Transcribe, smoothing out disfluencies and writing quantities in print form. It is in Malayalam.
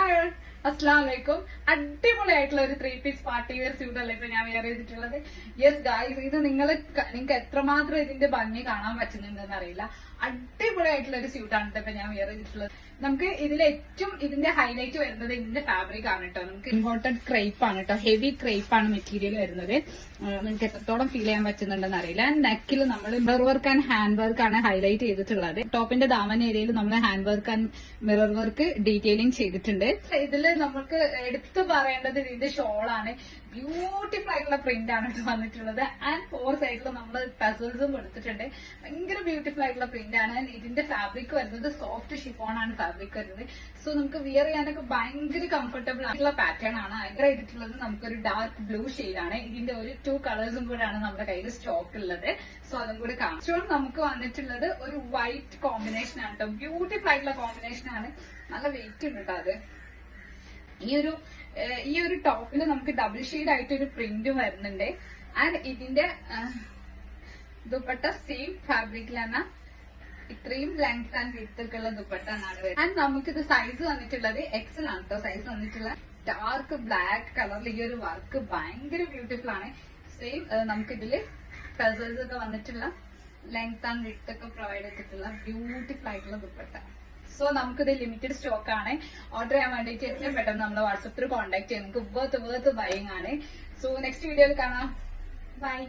ഹായ് അസ്സലാമു അലൈക്കും. അടിപൊളിയായിട്ടുള്ള ഒരു 3-പീസ് പാർട്ടി വെയർ സ്യൂട്ട് അല്ലേ ഇപ്പൊ ഞാൻ വെയർ ചെയ്തിട്ടുള്ളത്. യെസ് ഗായ്സ്, ഇത് നിങ്ങൾക്ക് എത്രമാത്രം ഇതിന്റെ ഭംഗി കാണാൻ പറ്റുന്നുണ്ടെന്ന് അറിയില്ല. അടിപൊളിയായിട്ടുള്ള ഒരു സ്യൂട്ടാണ് ഇപ്പൊ ഞാൻ വെയർ ചെയ്തിട്ടുള്ളത്. നമുക്ക് ഇതിന്റെ ഹൈലൈറ്റ് വരുന്നത് ഇതിന്റെ ഫാബ്രിക് ആണ് കേട്ടോ. നമുക്ക് ഇമ്പോർട്ടഡ് ക്രേപ്പ് ആണ് കേട്ടോ. ഹെവി ക്രേപ്പ് ആണ് മെറ്റീരിയൽ വരുന്നത്. നിങ്ങൾക്ക് എത്രത്തോളം ഫീൽ ചെയ്യാൻ പറ്റുന്നുണ്ടെന്ന് അറിയില്ല. നെക്കിൽ നമ്മൾ mirror work and hand work ആണ് ഹൈലൈറ്റ് ചെയ്തിട്ടുള്ളത്. ടോപ്പിന്റെ ദാമൻ ഏരിയയിൽ നമ്മൾ hand work and mirror work detailing ചെയ്തിട്ടുണ്ട്. ഇതിൽ നമുക്ക് എടുത്തു പറയേണ്ടത് ഇതിന്റെ ഷോളാണ്. ബ്യൂട്ടിഫുൾ ആയിട്ടുള്ള പ്രിന്റ് ആണ് ഇത് വന്നിട്ടുള്ളത്. ആൻഡ് 4 സൈഡിൽ നമ്മൾ പെസൽസും കൊടുത്തിട്ടുണ്ട്. ഭയങ്കര ബ്യൂട്ടിഫുൾ ആയിട്ടുള്ള പ്രിന്റ് ആണ്. ഇതിന്റെ ഫാബ്രിക് വരുന്നത് സോഫ്റ്റ് ഷിഫോൺ ആണ് ഫാബ്രിക് വരുന്നത്. സോ നമുക്ക് വിയർ ചെയ്യാനൊക്കെ ഭയങ്കര കംഫർട്ടബിൾ ആയിട്ടുള്ള പാറ്റേൺ ആണ്. ഭയങ്കര ആയിട്ടുള്ളത് നമുക്കൊരു ഡാർക്ക് ബ്ലൂ ഷെയ്ഡാണ്. ഇതിന്റെ ഒരു 2 കളേഴ്സും കൂടെയാണ് നമ്മുടെ കയ്യിൽ സ്റ്റോക്ക് ഉള്ളത്. സോ അതും കൂടെ കാണാം. നമുക്ക് വന്നിട്ടുള്ളത് ഒരു വൈറ്റ് കോമ്പിനേഷൻ ആണ് കേട്ടോ. ബ്യൂട്ടിഫുൾ ആയിട്ടുള്ള കോമ്പിനേഷൻ ആണ്. നല്ല വെയിറ്റ് ഉണ്ട് കേട്ടോ. അത് ഈ ഒരു ടോപ്പിൽ നമുക്ക് ഡബിൾ ഷെയ്ഡ് ആയിട്ട് ഒരു പ്രിന്റും വരുന്നുണ്ട്. ആൻഡ് ഇതിന്റെ ദുപ്പട്ട സെയിം ഫാബ്രിക്കിൽ തന്നെ ഇത്രയും ലെങ്ത് ആൻഡ് വിഡ്ത്ത് ഒക്കെ ഉള്ള ദുപ്പട്ട ആണ് വരുന്നത്. ആൻഡ് നമുക്കിത് സൈസ് വന്നിട്ടുള്ളത് എക്സൽ ആണ് കേട്ടോ. സൈസ് വന്നിട്ടുള്ള ഡാർക്ക് ബ്ലാക്ക് കളറിൽ ഈ ഒരു വർക്ക് ഭയങ്കര ബ്യൂട്ടിഫുൾ ആണ്. സെയിം നമുക്കിതില് ഫെസൽസ് ഒക്കെ വന്നിട്ടുള്ള ലെങ്ത് ആൻഡ് വിഡ്ത്ത് ഒക്കെ പ്രൊവൈഡ് ചെയ്തിട്ടുള്ള ബ്യൂട്ടിഫുൾ ആയിട്ടുള്ള ദുപ്പട്ട. സോ നമുക്കിത് ലിമിറ്റഡ് സ്റ്റോക്ക് ആണ്. ഓർഡർ ചെയ്യാൻ വേണ്ടിയിട്ട് എത്രയും പെട്ടെന്ന് നമ്മുടെ വാട്സപ്പ് ത്രൂ കോൺടാക്ട് ചെയ്യാം. നമുക്ക് വേർത്ത് ബൈയിങ് ആണ്. സോ നെക്സ്റ്റ് വീഡിയോയിൽ കാണാം. ബൈ.